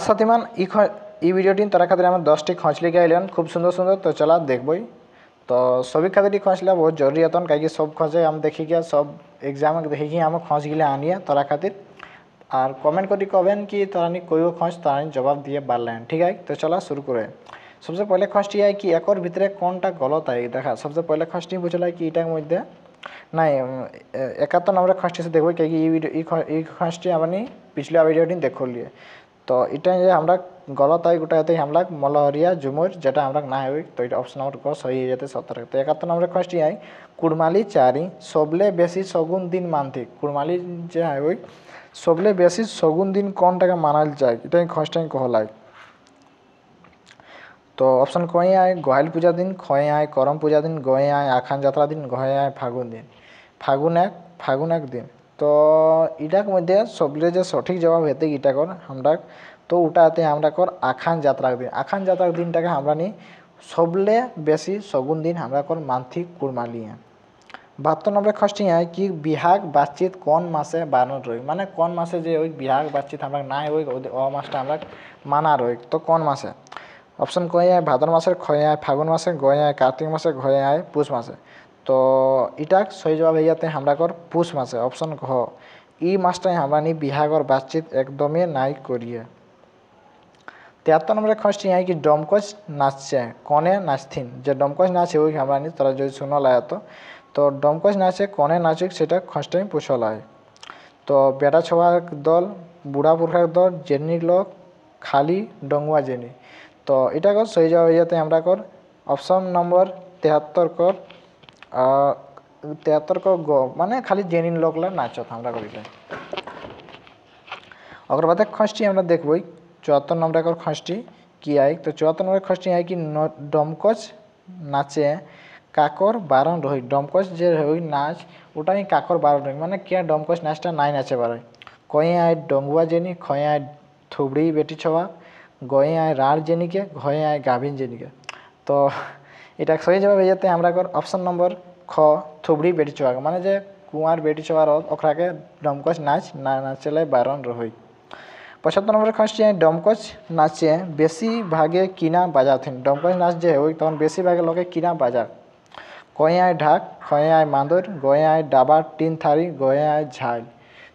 সাথীমান ই ভিডিওটি তারা খাतिर আমার 10টি খোঁজ লিখে আইলেন খুব সুন্দর সুন্দর। তো চলা দেখবই। তো সবই খাतिर খোঁজলা বহুত জরুরি হতন কাইকি সব খোঁজে আমি দেখি গিয়া সব এক্সাম দেখি গিয়ে আমি খোঁজ গিলে আনিয়া তারা খাतिर আর কমেন্ট করি কবেন कि তারানি কইও খোঁজ তারানি জবাব দিয়ে পারলেন। ঠিক আছে, তো চলা শুরু করে। सबसे पहले खोजटी है कि एक भितर कौनटा गलत है देखा। सबसे पहले खोजटी बुझल कि इटार मध्य ना 71 नम्बर खोजटी से देखो कि खोजटी अपनी पिछले भिडियोटी देख लिए। तो এটা যে আমরা গলত হয় গোটাতে আমরা মলহরিয়া ঝুমুর যেটা আমরা না হই তো এটা অপশন নম্বর ক সহি হয়ে যেতে 17। তো 71 নম্বরের কোয়েশ্চন হয় কুড়মালি চারি সবলে বেশি শগুন দিন মানতে। কুড়মালি যে হয় ওই সবলে বেশি শগুন দিন কোনটাকে মানাল যায় এটাই কোয়েশ্চন কহলাই। তো অপশন কয়ে আয় গোহাইল পূজা দিন, খয়ে আয় করম পূজা দিন, গয়ে আয় আখান যাত্রা দিন, গয়ে আয় ফাগুন দিন। ফাগুন এক দিন। তো এটার মধ্যে সবলে যে সঠিক জবাব হেতে এটা কর আমরা তো ওটাতে আমরা কর আখান যাত্রার দিন। আখান যাত্রার দিনটাকে আমরা নি সবলে বেশি শগুন দিন আমরা কর মান্থিক কুড়মালিয়ে। 72 নম্বরের কোয়েশ্চন है कि বিহাগ বাতচিত কোন মাসে বানানো রই মানে কোন মাসে যে ওই বিহাগ বাতচিত আমরা না ওই ও মাসটা আমরা মানা রই তো কোন মাসে। অপশন কয়ে আয় ভাদ্র মাসের, খয়ে আয় ফাগুন মাসে, গয়ে আয় কার্তিক মাসে, ঘয়ে আয় পুষ মাসে। তো এটা সহি জবাব হয়ে যাতে আমরা কর পুষ মাসে অপশন ঘ। ই মাসটাই আমরা নি বিহাগর বাতচিত একদমই নাই করিয়ে। 73 নম্বরের কোয়েশ্চন है कि ডমকচ নাচছে কনে নাচথিন। যে ডমকচ নাচ ওই আমরা নি তারা যদি শুনল তো ডমকচ নাচে কনে নাচুক সেটা খোঁজটাই পুছল হয়। তো বেটা ছোয়ার দল, বুড়া পুরখার দল, জেনি লোক, খালি ডঙ্গুয়া জেনি। তো এটা কর সহি জবাব হয়ে যাতে আমরা কর অপশন নম্বর 73 কর 73 কর গ মানে খালি জেনিন লোকলা নাচত আমরা করিটা। अगर बाद खोजटी আমরা দেখবই 74 নম্বর खोजटी কি আই। তো 74 নম্বর खोजटी है कि ডমকচ নাচে কাকর বারণ রই। ডমকচ যে ওই নাচ ওটাই কাকর বারণ রই মানে কে ডমকচ নাচটা নাই নাচে বারণ। কয়ে আয় ডঙ্গুয়া জেনি, খয়ে আয় থুবড়ি বেটি ছওয়া, গয়ে আয় রাড় জেনিকে, ঘয়ে আয় গাভিন জেনিকে। তো এটা সহি জবাব হয়ে যেতে আমরা কর অপশন নম্বর খ থুবড়ি বেটি ছওয়া মানে যে কুয়ার বেটি ছওয়ার ওখরাকে ডমকচ নাচ না নাচলে বারণ রই। 75 নম্বরের কোয়েশ্চন है ডমকচ নাচে বেশি ভাগে কিনা বাজাথিন। ডমকচ নাচ যে ওই তখন বেশি ভাগে লোকে কিনা বাজা। কয়ে আয় ঢাক, খয়ে আয় মাদর, গয়ে আয় ডাবা টিন থারি, গয়ে আয় ঝাল।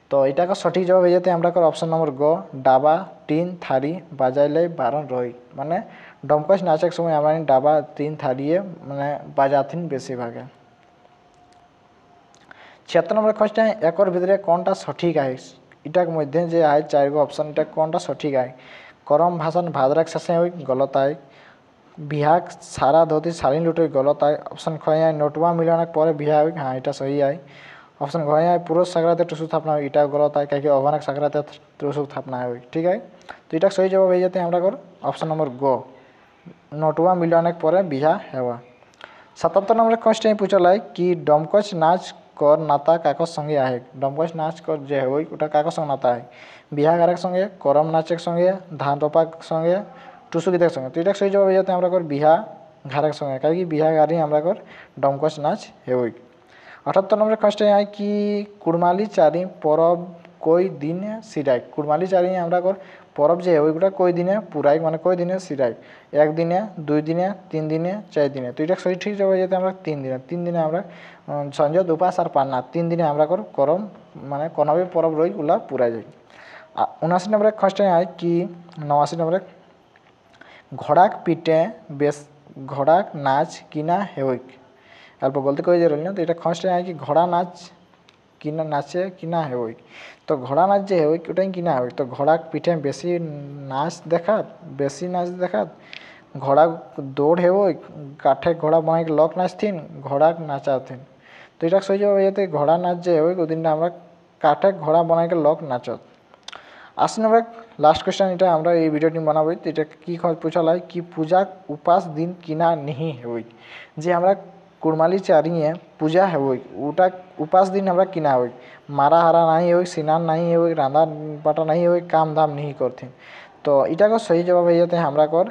তো এটাকে সঠিক জবাব হয়ে যেতে আমরা কর অপশন নম্বর গ ডাবা টিন থারি বাজাইলে বারণ রই মানে ডমকচ নাচের সময় আমরা ডাবা টিন থারিয়ে মানে বাজাথিন বেশি ভাগে। 76 নম্বরের কোয়েশ্চন একর ভিতরে কোনটা সঠিক আয়। এটার মধ্যে যে আয় 4 গো অপশন এটা কোনটা সঠিক আয়। করম ভাষণ ভাদ্রাক শেষে ওই গলত আয়, বিহাগ সারা ধোতি শালীন লুটোই গলত আয়। অপশন খয়ে আয় নোটুয়া মিলনের পরে বিহা হয় হ্যাঁ এটা সহি আয়। অপশন ঘয়ে আয় পুরুষ সাগরাতে টুসু থাপনা হয় এটা গলত আয় কাকি অভানক সাগরাতে টুসু থাপনা হয় ঠিক আছে। তো এটা সহি জবাব হয়ে যেতে আমরা কর অপশন নম্বর গ নোটুয়া মিলনের পরে বিহা হেওয়া। 77 নম্বরের কোয়েশ্চন पूछल है कि डमकच नाच कर नाता काकर संगे आहे। डमकच नाच कर जे है ওটা কাকর সঙ্গে নাতা হয়। বিহা গারের সঙ্গে, করম নাচের সঙ্গে, ধান রোপার সঙ্গে, টুসু গীতের সঙ্গে। তো এটা সহি জবাব হয়ে যাতে আমরা কর বিহা ঘারের সঙ্গে কারণ কি বিহা গাড়ি আমরা কর ডমকচ নাচ है। 78 নম্বরের কোয়েশ্চন है कि কুড়মালি চারি পরব কই দিনে সিরাই। কুড়মালি চারি আমরা কর পরব যে ওইগুলা কই দিনে পুরাই মানে কই দিনে সিরাই। 1 দিনে, 2 দিনে, 3 দিনে, 4 দিনে। তো এটা সঠিক জবাব যেতে আমরা 3 দিনে। 3 দিনে আমরা সঞ্জয় দুপাস আর পান্না 3 দিনে আমরা করম মানে কোনভাবে পরব রই ওগুলা পুরাই যাই। 79 নম্বরের কোয়েশ্চন है कि 89 নম্বরে ঘোড়াক পিঠে বেশ ঘোড়াক নাচ কিনা হেউক। অল্প গলতি করে যে রইল না। তো এটা কোয়েশ্চন है कि ঘোড়া নাচ কিনা নাচে কিনা হেউক। তো ঘোড়া নাচ যে হেউক ওটাই কিনা হেউক। তো ঘোড়াক পিঠে বেশি নাচ দেখাত ঘোড়া দৌড় হেউক কাঠে ঘোড়া বানাই লোক নাচথিন ঘোড়াক নাচাথিন। তো এটা সহি জবাব হয়ে যেতে ঘোড়া নাচ যে হেউক ওই দিনটা আমরা কাঠে ঘোড়া বানাই লোক নাচত। 80 নম্বর লাস্ট কোয়েশ্চন এটা আমরা এই ভিডিওটি বানাবো। তো এটা কি पूछल है कि पूजा उपास दिन किना नहीं हेउक। যে আমরা কুড়মালি চারিয়ে পূজা হেউক ওটা উপাস দিন আমরা কিনা হেউক মারা হারা নাই হেউক স্নান নাই হেউক রাঁধা বাটা নাই হেউক কাম ধাম नहीं করথিন। তো এটাকে সহি জবাব হয়ে যেতে আমরা কর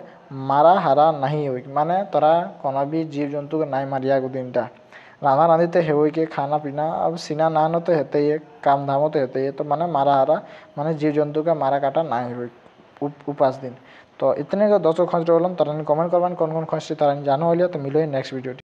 মারা হারা नहीं হেউক মানে তোরা কোনো भी জীব जंतु के নাই मारिया दिनटा रांधा रांधी तो है के खाना पीना अब सीना नान तो हेते ही काम धाम तो हेते ही तो माने मारा हारा माने जीव जंतु का मारा काटा ना हो। उपास दिन। तो इतने जो 10 खोज बोलम तारा कमेंट करवान कौन कौन खोज तारा जानो हो लिया। तो मिलो नेक्स्ट वीडियो।